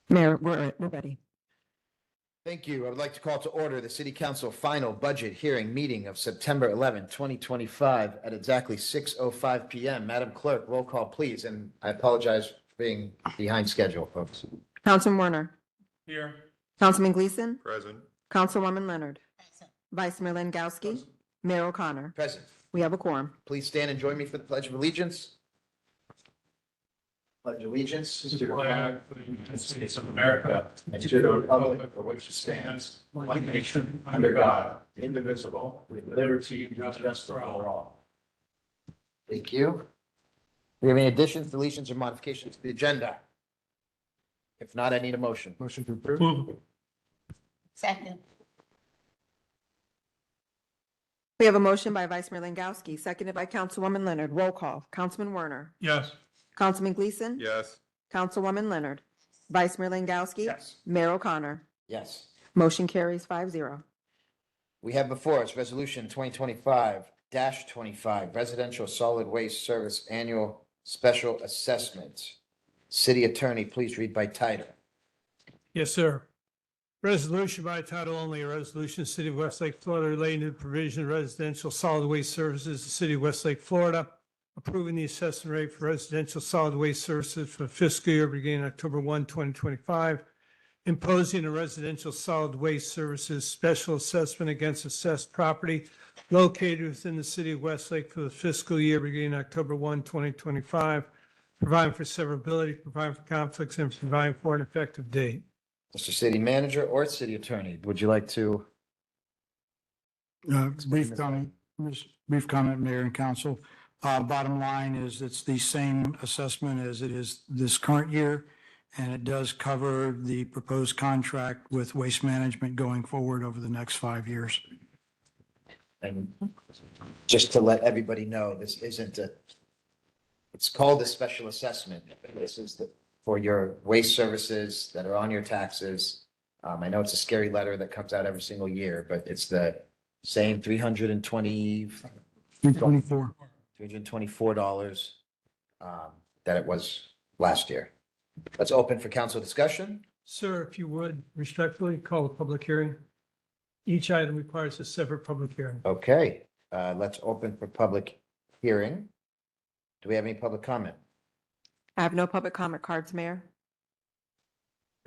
Mayor, we're ready. Thank you. I would like to call to order the City Council final budget hearing meeting of September 11, 2025 at exactly 6:05 PM. Madam Clerk, roll call, please. And I apologize for being behind schedule, folks. Councilman Werner, Here. Councilman Gleason, Present. Councilwoman Leonard, Vice Mayor Langowski, Mayor O'Connor. Present. We have a quorum. Please stand and join me for the Pledge of Allegiance. Pledge allegiance to the flag of the United States of America and to the republic for which it stands, one nation, under God, indivisible, with liberty and justice for all. Thank you. Do we have any additions, deletions, or modifications to the agenda? If not, I need a motion. Motion to approve. Mm-hmm. Second. We have a motion by Vice Mayor Langowski, seconded by Councilwoman Leonard. Roll call. Councilman Werner, Yes. Councilman Gleason, Yes. Councilwoman Leonard, Vice Mayor Langowski. Yes. Mayor O'Connor. Yes. Motion carries 5-0. We have before us Resolution 2025-25, Residential Solid Waste Service Annual Special Assessment. City Attorney, please read by title. Yes, sir. Resolution by title only, a resolution, City of Westlake, Florida, relating to the provision of residential solid waste services, the City of Westlake, Florida, approving the assessment rate for residential solid waste services for the fiscal year beginning October 1, 2025, imposing a residential solid waste services special assessment against assessed property located within the City of Westlake for the fiscal year beginning October 1, 2025, providing for severability, providing for conflicts, and providing for an effective date. Mr. City Manager or City Attorney, would you like to? Brief comment, Mayor and Council. Bottom line is it's the same assessment as it is this current year, and it does cover the proposed contract with Waste Management going forward over the next 5 years. And just to let everybody know, this isn't it's called a special assessment. This is for your waste services that are on your taxes. I know it's a scary letter that comes out every single year, but it's the same $324 that it was last year. Let's open for council discussion. Sir, if you would respectfully call a public hearing. Each item requires a separate public hearing. Okay, let's open for public hearing. Do we have any public comment? I have no public comment cards, Mayor.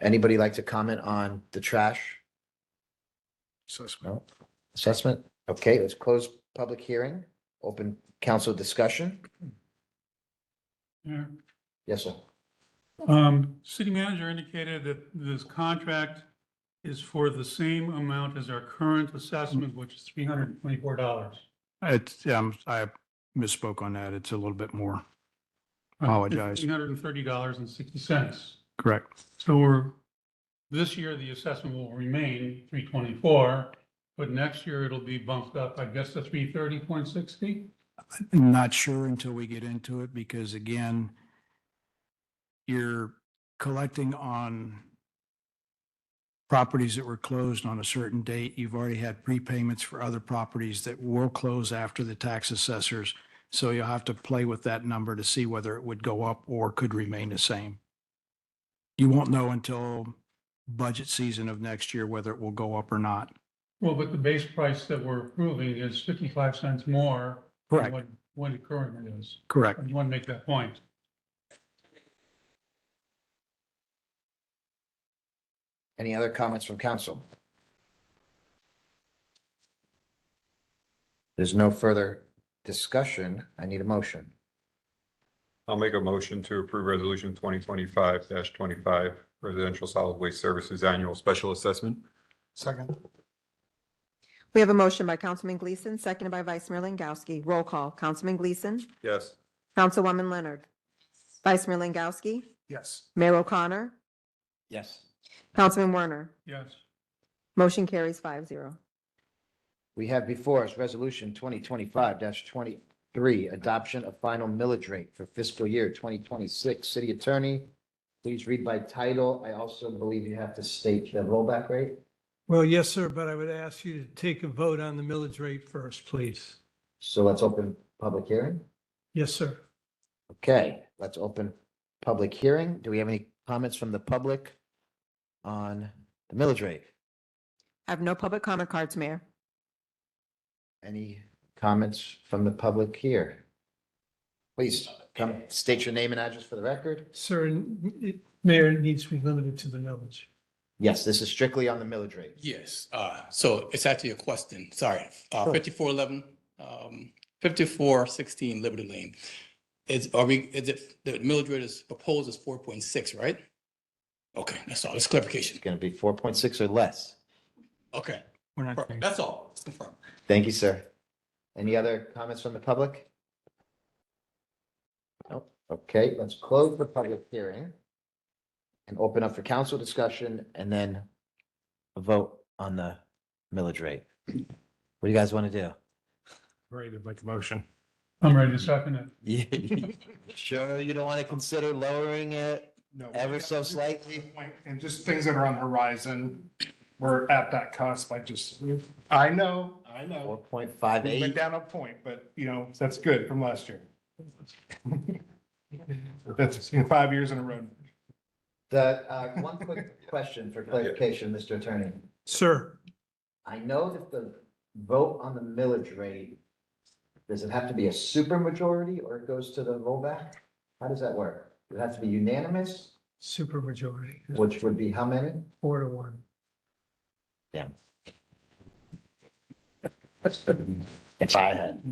Anybody like to comment on the trash? No? Assessment? Okay, let's close public hearing. Open council discussion. Yeah. Yes, sir. City manager indicated that this contract is for the same amount as our current assessment, which is $324. It's, I misspoke on that. It's a little bit more. Apologize. $330.60. Correct. So this year, the assessment will remain $324, but next year it'll be bumped up, I guess, to $330.60. I'm not sure until we get into it because again, you're collecting on properties that were closed on a certain date. You've already had prepayments for other properties that will close after the tax assessors. So you'll have to play with that number to see whether it would go up or could remain the same. You won't know until budget season of next year whether it will go up or not. Well, but the base price that we're approving is 55 cents more Correct. than what it currently is. Correct. I just want to make that point. Any other comments from council? There's no further discussion. I need a motion. I'll make a motion to approve resolution 2025-25, residential solid waste services annual special assessment. Second. We have a motion by Councilman Gleason, seconded by Vice Mayor Langowski. Roll call. Councilman Gleason, Yes. Councilwoman Leonard, Vice Mayor Langowski, Yes. Mayor O'Connor, Yes. Councilman Werner. Yes. Motion carries 5-0. We have before us resolution 2025-23, adoption of final millage rate for fiscal year 2026. City Attorney, please read by title. I also believe you have to state the rollback rate. Well, yes, sir, but I would ask you to take a vote on the millage rate first, please. So let's open public hearing. Yes, sir. Okay, let's open public hearing. Do we have any comments from the public on the millage rate? I have no public comment cards, Mayor. Any comments from the public here? Please come state your name and address for the record. Sir, Mayor, it needs to be limited to the millage. Yes, this is strictly on the millage rate. Yes, so it's actually a question, sorry, Sure. 5411, 5416 Liberty Lane. Is it, the millage rate is proposed as 4.6, right? Okay, that's all, it's clarification. It's going to be 4.6 or less. Okay, We're not. perfect, that's all, it's confirmed. Thank you, sir. Any other comments from the public? No. Okay, let's close the public hearing and open up for council discussion and then a vote on the millage rate. What do you guys want to do? Ready to make a motion. I'm ready to second it. Sure, you don't want to consider lowering it No. ever so slightly? And just things that are on the horizon, we're at that cusp. I know. 4.58. We went down a point, but that's good from last year. That's 5 years in a row. The, one quick question for clarification, Mr. Attorney. Sir, I know that the vote on the millage rate, does it have to be a super majority or it goes to the rollback? How does that work? Does it have to be unanimous, supermajority, which would be how many? 4-1. Yeah. If I had.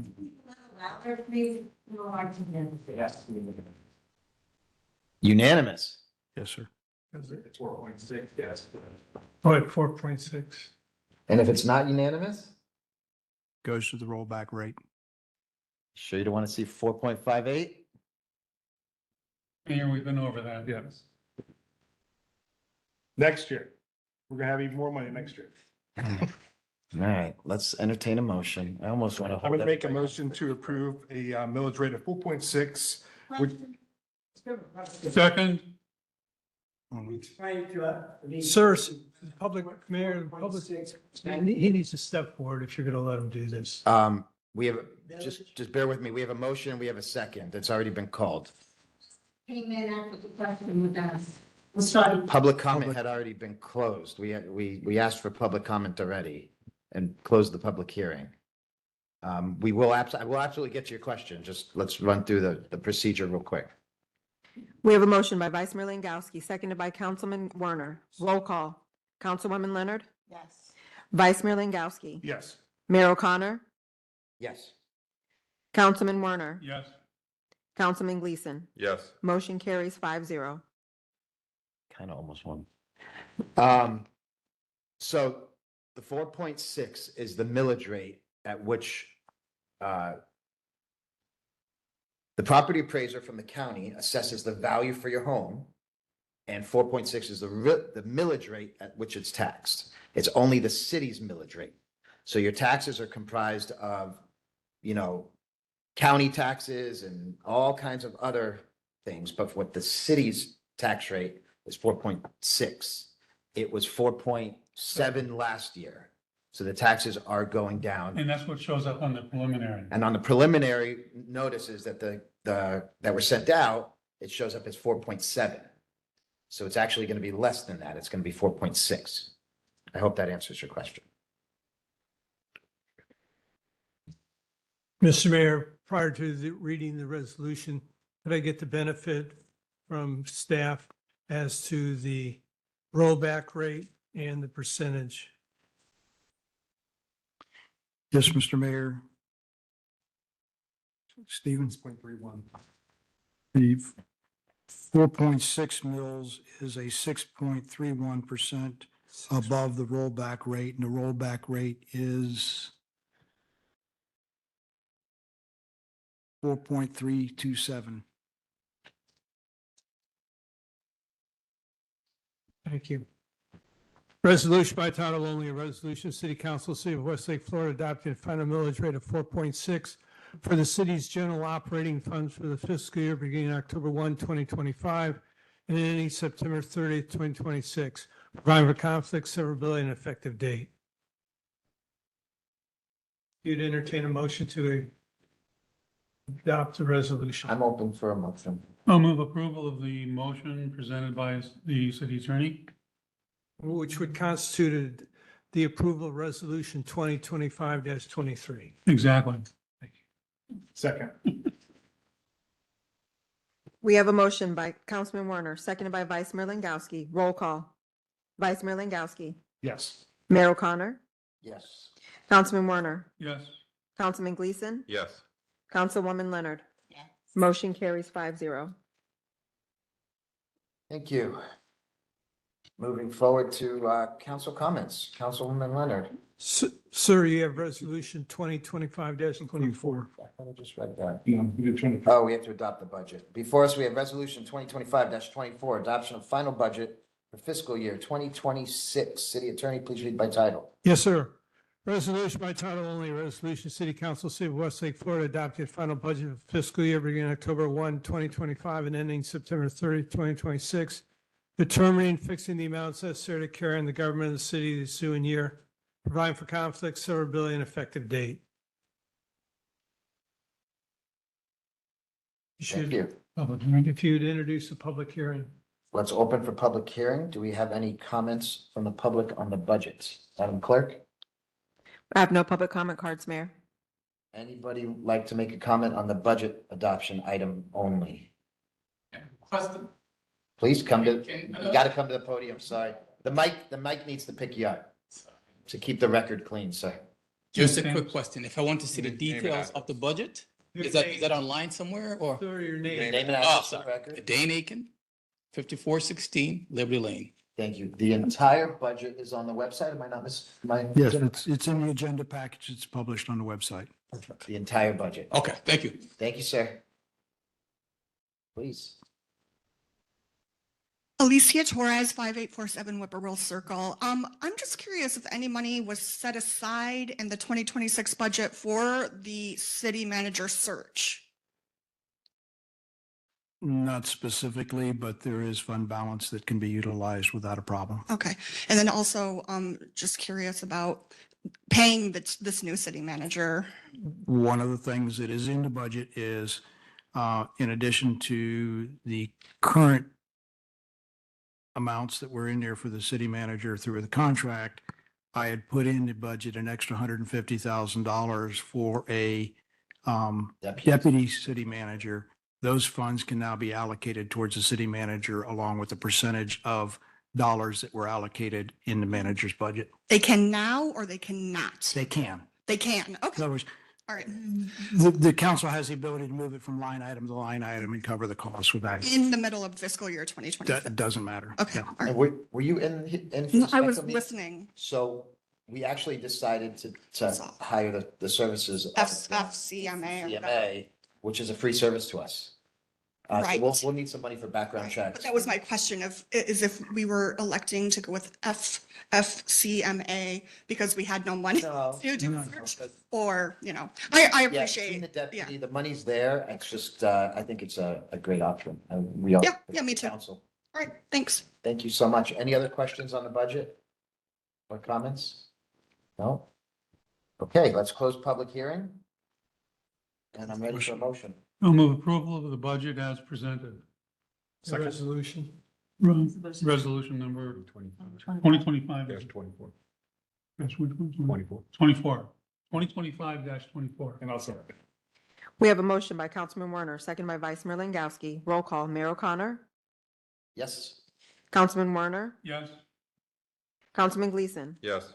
Unanimous. Yes, sir. It's 4.6, yes. Oh, at 4.6. And if it's not unanimous, Goes to the rollback rate. sure you don't want to see 4.58? Mayor, we've been over that. Yes. Next year, we're gonna have even more money next year. All right, let's entertain a motion. I almost want to. I'm gonna make a motion to approve a millage rate of 4.6, which Second, Sir, the public, Mayor, the public, he needs to step forward if you're going to let him do this. We have, just bear with me. We have a motion, we have a second. It's already been called. Came in after the question with us. I'm sorry. Public comment had already been closed. We asked for public comment already and closed the public hearing. I will absolutely get to your question. Just let's run through the procedure real quick. We have a motion by Vice Mayor Langowski, seconded by Councilman Werner. Roll call. Councilwoman Leonard, Yes. Vice Mayor Langowski, yes. Mayor O'Connor, Yes. Councilman Werner, yes. Councilman Gleason. Yes. Motion carries 5-0. Kind of almost won. So the 4.6 is the millage rate at which the property appraiser from the county assesses the value for your home. And 4.6 is the millage rate at which it's taxed. It's only the city's millage rate. So your taxes are comprised of, county taxes and all kinds of other things. But what the city's tax rate is 4.6. It was 4.7 last year. So the taxes are going down. And that's what shows up on the preliminary. And on the preliminary notices that that were sent out, it shows up as 4.7. So it's actually going to be less than that. It's going to be 4.6. I hope that answers your question. Mr. Mayor, prior to reading the resolution, could I get the benefit from staff as to the rollback rate and the percentage? Yes, Mr. Mayor. Stevens, 6.31. the 4.6 mils is a 6.31% above the rollback rate, and the rollback rate is 4.327. Thank you. Resolution by title only, a resolution, City Council, City of Westlake, Florida, adopting a final millage rate of 4.6 for the city's general operating funds for the fiscal year beginning October 1, 2025, and ending September 30th, 2026, providing for conflict, severability, and effective date. You'd entertain a motion to adopt the resolution, I'm open for a motion. I'll move approval of the motion presented by the city attorney. which would constitute the approval of resolution 2025-23. Exactly. Second. We have a motion by Councilman Werner, seconded by Vice Mayor Langowski. Roll call. Vice Mayor Langowski. Yes. Mayor O'Connor. Yes. Councilman Werner. Yes. Councilman Gleason. Yes. Councilwoman Leonard. Yes. Motion carries 5-0. Thank you. Moving forward to council comments. Councilwoman Leonard. Sir, you have resolution 2025-24. I thought I just read that. No, we did 20. Oh, we have to adopt the budget. Before us, we have resolution 2025-24, adoption of final budget for fiscal year 2026. City Attorney, please read by title. Yes, sir. Resolution by title only, resolution City Council, City of Westlake, Florida, adopted final budget of fiscal year beginning October 1, 2025 and ending September 30, 2026, determining, fixing the amounts necessary to carry on the government of the city the ensuing year, providing for conflicts, severability, and effective date. You Thank should, you. Public hearing. if you'd introduce the public hearing. Let's open for public hearing. Do we have any comments from the public on the budget? Madam Clerk, I have no public comment cards, Mayor. anybody like to make a comment on the budget adoption item only? Question. Please come to, you got to come to the podium, sorry. The mic needs to pick you up to keep the record clean, sir. Just a Thanks. quick question. If I want to see the details of the budget, is that online somewhere or? Sir, your name. Name and Oh, address for the sorry. record. Dane Aiken, 5416 Liberty Lane. Thank you. The entire budget is on the website. Am I not Yes, it's in the agenda package. It's published on the website. The entire budget. Okay, thank you. Thank you, sir. Please. Alicia Torres, 5847 Whippoorwill Circle. I'm just curious if any money was set aside in the 2026 budget for the city manager search. Not specifically, but there is fund balance that can be utilized without a problem. Okay. And then also, just curious about paying this new city manager. One of the things that is in the budget is, in addition to the current amounts that were in there for the city manager through the contract, I had put in the budget an extra $150,000 for a deputy city manager. Those funds can now be allocated towards the city manager along with the percentage of dollars that were allocated in the manager's budget. They can now or they cannot? They can. They can. In Okay. other words, All right. the council has the ability to move it from line item to line item and cover the costs with that. In the middle of fiscal year 2026. That doesn't matter. Okay. Yeah. All And right. were you in? No, I was special meeting? listening. So we actually decided to That's all. hire the services of FCMA. or whatever. CMA, which is a free service to us. So Right. we'll need some money for background Right. checks. But that was my question is if we were electing to go with FCMA because we had no money No. to do No. search, or, I Yeah, appreciate. seeing the deputy, the money's there. It's just, I think it's a great option. We all. Yeah, me too. Council. All right, thanks. Thank you so much. Any other questions on the budget? Or comments? No? Okay, let's close public hearing. And I'm ready for a motion. I'll move approval of the budget as presented. The resolution. Resolution number 2025. Dash 24. Dash which one? 24. 24. 2025-24. And also, We have a motion by Councilman Werner, second by Vice Mayor Langowski. Roll call. Mayor O'Connor. Yes? Councilman Werner. Yes. Councilman Gleason. Yes.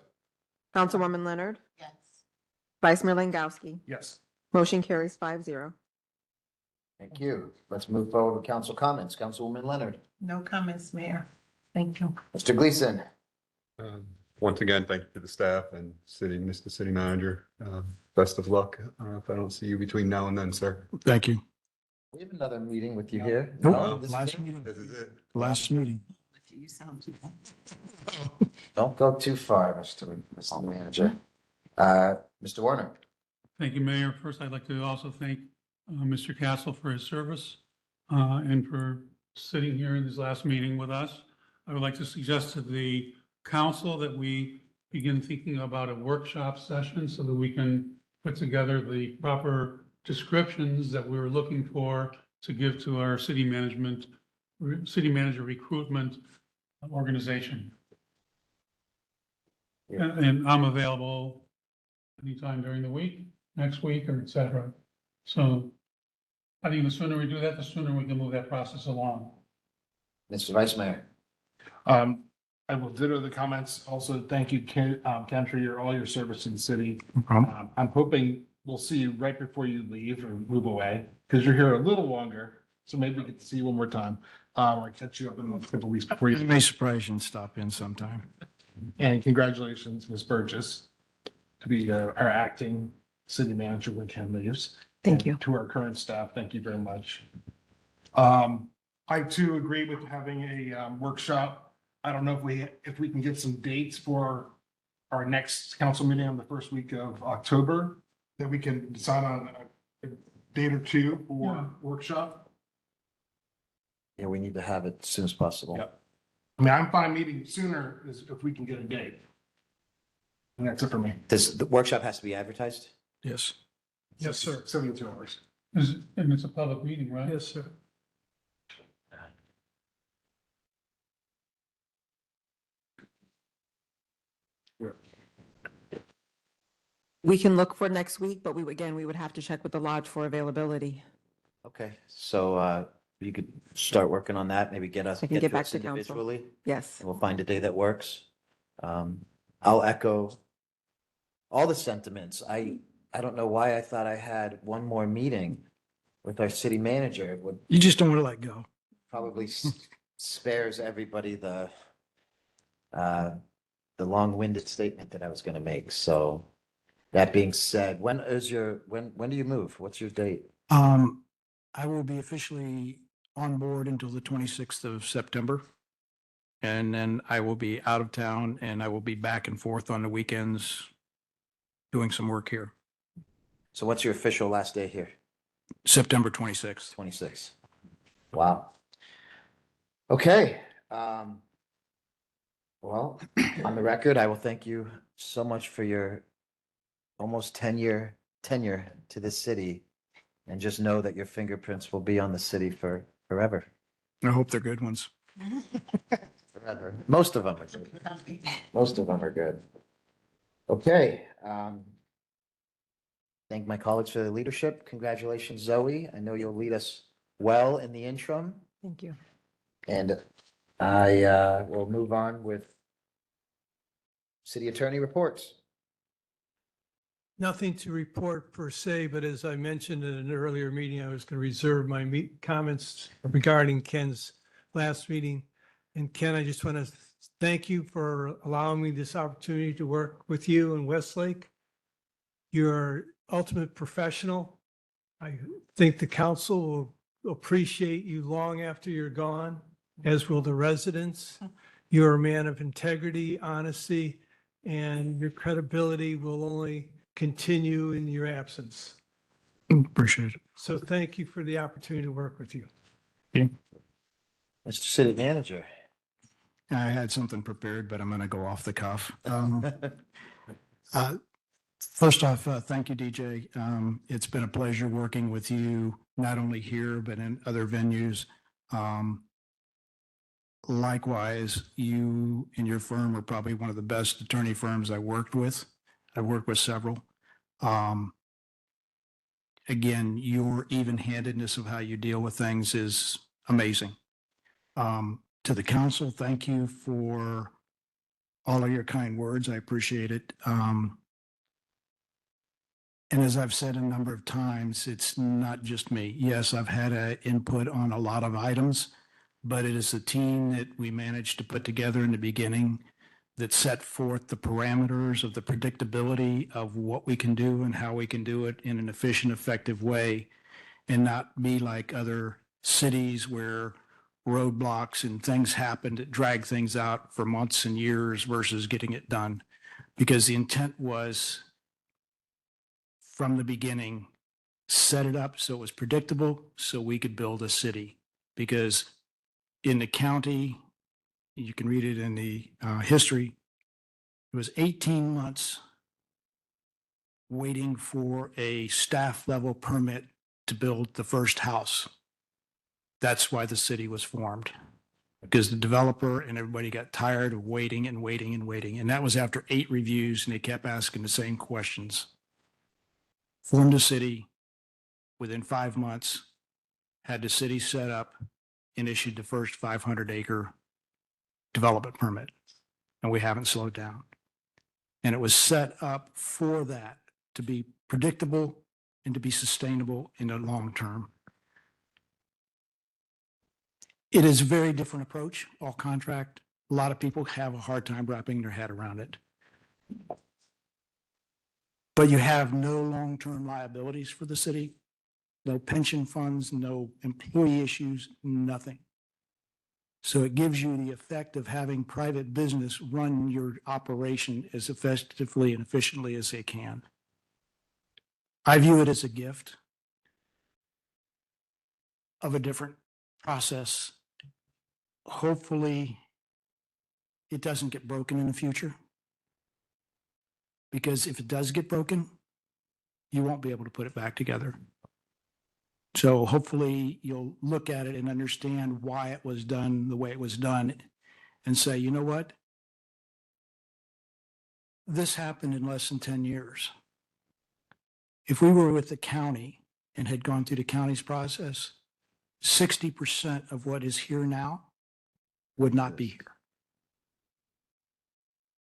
Councilwoman Leonard. Yes. Vice Mayor Langowski. yes. Motion carries 5-0. Thank you. Let's move forward with council comments. Councilwoman Leonard. No comments, Mayor. Thank you. Mr. Gleason. Once again, thank you to the staff and Mr. City Manager. Best of luck. If I don't see you between now and then, sir. Thank you. We have another meeting with you here. Nope. No, this is Last it? meeting, This is it. last meeting. You sound too bad. Don't go too far, Mr. Manager. Mr. Warner. Thank you, Mayor. First, I'd like to also thank Mr. Castle for his service and for sitting here in this last meeting with us. I would like to suggest to the council that we begin thinking about a workshop session so that we can put together the proper descriptions that we were looking for to give to our city manager recruitment organization. Yeah. And I'm available anytime during the week, next week, or et cetera. So I think the sooner we do that, the sooner we can move that process along. Mr. Vice Mayor. I will ditto the comments. Also, thank you, Ken, for all your service to the city. No problem. I'm hoping we'll see you right before you leave or move away, because you're here a little longer. So maybe we get to see you one more time, or catch you up in a couple weeks before It you. may surprise you and stop in sometime. And congratulations, Ms. Burgess, to be our acting city manager when Ken leaves. Thank And you. to our current staff, thank you very much. I too agree with having a workshop. I don't know if we can get some dates for our next council meeting on the first week of October, that we can decide on a date or two for workshop. Yeah, we need to have it as soon as possible. Yep. I mean, I'm fine meeting sooner if we can get a date. And that's it for me. Does the workshop has to be advertised? Yes. Yes, sir. 72 hours. And it's a public meeting, right? Yes, sir. We can look for next week, but we would have to check with the lodge for availability. Okay, so you could start working on that, maybe get us. I can get to back us to council. individually, Yes. and we'll find a day that works. I'll echo all the sentiments. I don't know why I thought I had one more meeting with our city manager. It would You just don't want to let go. probably spares everybody the long-winded statement that I was gonna make. So that being said, when do you move? What's your date? I will be officially on board until the 26th of September. And then I will be out of town and I will be back and forth on the weekends doing some work here. So what's your official last day here? September 26th. 26. Wow. Okay. Well, on the record, I will thank you so much for your almost 10-year tenure to this city. And just know that your fingerprints will be on the city forever. I hope they're good ones. Forever. Most of them are good. Most of them are good. Okay. Thank my colleagues for their leadership. Congratulations, Zoe. I know you'll lead us well in the interim. Thank you. And I will move on with city attorney reports. Nothing to report per se, but as I mentioned in an earlier meeting, I was going to reserve my comments regarding Ken's last meeting. And Ken, I just want to thank you for allowing me this opportunity to work with you in Westlake. You're ultimate professional. I think the council will appreciate you long after you're gone, as will the residents. You're a man of integrity, honesty, and your credibility will only continue in your absence. Appreciate it. So thank you for the opportunity to work with you. Mr. City Manager. I had something prepared, but I'm going to go off the cuff. First off, thank you, DJ. It's been a pleasure working with you, not only here, but in other venues. Likewise, you and your firm are probably one of the best attorney firms I worked with. I've worked with several. Again, your even-handedness of how you deal with things is amazing. To the council, thank you for all of your kind words. I appreciate it. And as I've said a number of times, it's not just me. Yes, I've had an input on a lot of items, but it is a team that we managed to put together in the beginning that set forth the parameters of the predictability of what we can do and how we can do it in an efficient, effective way, and not be like other cities where roadblocks and things happen that drag things out for months and years versus getting it done. Because the intent was from the beginning, set it up so it was predictable, so we could build a city. Because in the county, you can read it in the history, it was 18 months waiting for a staff level permit to build the first house. That's why the city was formed, because the developer and everybody got tired of waiting and waiting and waiting. And that was after 8 reviews, and they kept asking the same questions. Formed a city within 5 months, had the city set up and issued the first 500-acre development permit. And we haven't slowed down. And it was set up for that, to be predictable and to be sustainable in the long term. It is a very different approach, all contract. A lot of people have a hard time wrapping their head around it. But you have no long-term liabilities for the city, no pension funds, no employee issues, nothing. So it gives you the effect of having private business run your operation as effectively and efficiently as they can. I view it as a gift of a different process. Hopefully, it doesn't get broken in the future. Because if it does get broken, you won't be able to put it back together. So hopefully you'll look at it and understand why it was done the way it was done and say, you know what? This happened in less than 10 years. If we were with the county and had gone through the county's process, 60% of what is here now would not be here.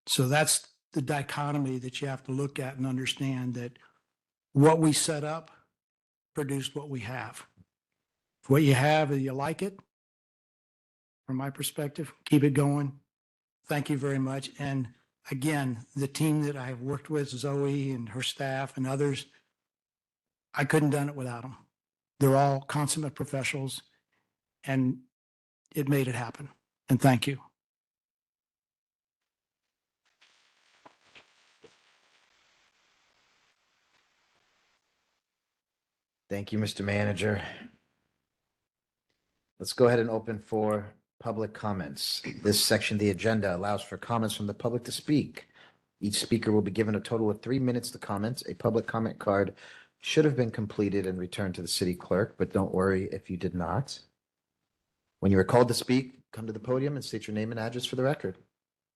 So that's the dichotomy that you have to look at and understand, that what we set up produced what we have. If what you have, and you like it, from my perspective, keep it going. Thank you very much. And again, the team that I have worked with, Zoe and her staff and others, I couldn't have done it without them. They're all consummate professionals, and it made it happen. And thank you. Thank you, Mr. Manager. Let's go ahead and open for public comments. This section of the agenda allows for comments from the public to speak. Each speaker will be given a total of 3 minutes to comment. A public comment card should have been completed and returned to the city clerk, but don't worry if you did not. When you are called to speak, come to the podium and state your name and address for the record.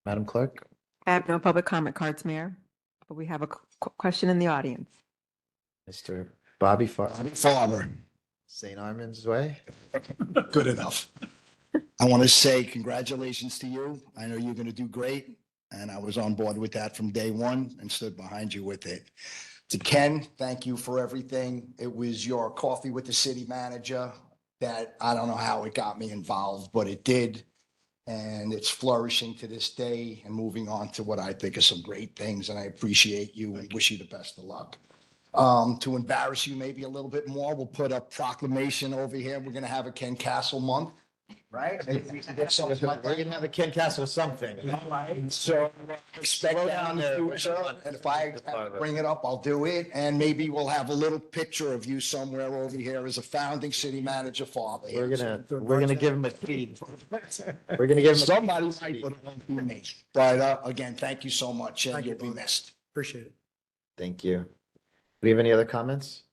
Madam Clerk? I have no public comment cards, Mayor, but we have a question in the audience. Mr. Bobby Farber. St. Armand's Way. Good enough. I want to say congratulations to you. I know you're going to do great, and I was on board with that from day one and stood behind you with it. To Ken, thank you for everything. It was your coffee with the city manager that, I don't know how it got me involved, but it did. And it's flourishing to this day and moving on to what I think are some great things. And I appreciate you and wish you the best of luck. To embarrass you maybe a little bit more, we'll put a proclamation over here. We're gonna have a Ken Castle month, right? Maybe we can get something like We're that. gonna have a Ken Castle something. So respect that in the future. And if I have to bring it up, I'll do it. And maybe we'll have a little picture of you somewhere over here as a founding city manager father. We're gonna give him a feed. We're gonna give him Somebody might, but it won't be me. But again, thank you so much, and Thank you, you'll be Bob. missed. Appreciate it. Thank you. Do we have any other comments?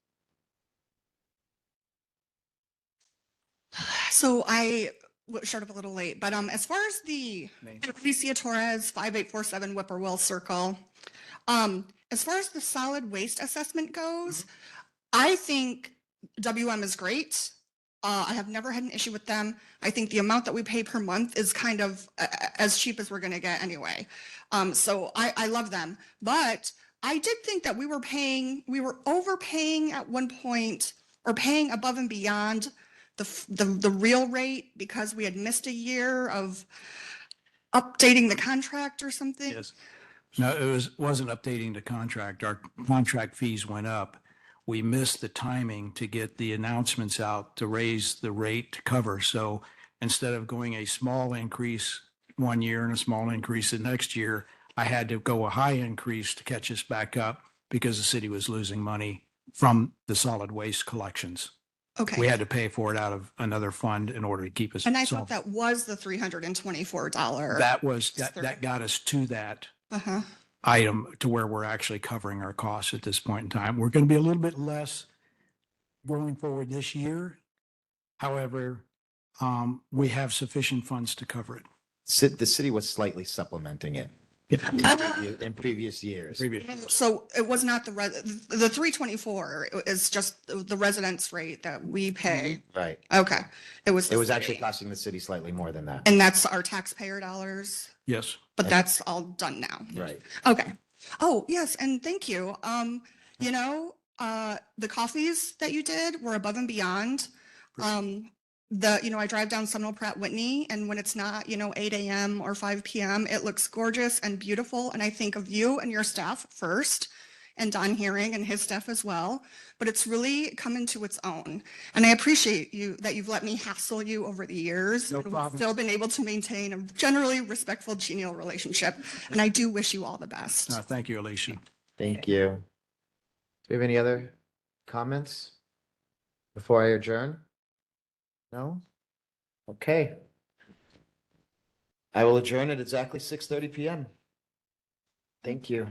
So I showed up a little late, but as far as the Alicia Torres 5847 Whippoorwill Circle, as far as the solid waste assessment goes, I think WM is great. I have never had an issue with them. I think the amount that we pay per month is kind of as cheap as we're going to get anyway. So I love them, but I did think that we were overpaying at one point, or paying above and beyond the real rate because we had missed a year of updating the contract or something. Yes. No, wasn't updating the contract. Our contract fees went up. We missed the timing to get the announcements out to raise the rate to cover. So instead of going a small increase one year and a small increase the next year, I had to go a high increase to catch us back up because the city was losing money from the solid waste collections. Okay. We had to pay for it out of another fund in order to keep us. And I thought that was the $324. That got us to that. Uh-huh. item to where we're actually covering our costs at this point in time. We're going to be a little bit less going forward this year. However, we have sufficient funds to cover it. The city was slightly supplementing it in previous years. So it was not the 324 is just the residence rate that we pay. Right. Okay. It was actually costing the city slightly more than that. And that's our taxpayer dollars, Yes. but that's all done now. Right. Okay. Oh, yes, and thank you. The coffees that you did were above and beyond. I drive down Seminole Pratt Whitney, and when it's not, 8 a.m. or 5 p.m., it looks gorgeous and beautiful. And I think of you and your staff first, and Don Hearing and his staff as well. But it's really come into its own. And I appreciate you that you've let me hassle you over the years. No and we've problem. Still been able to maintain a generally respectful, genial relationship. And I do wish you all the best. Thank you, Alicia. Thank you. Do we have any other comments before I adjourn? No? Okay. I will adjourn at exactly 6:30 p.m. Thank you.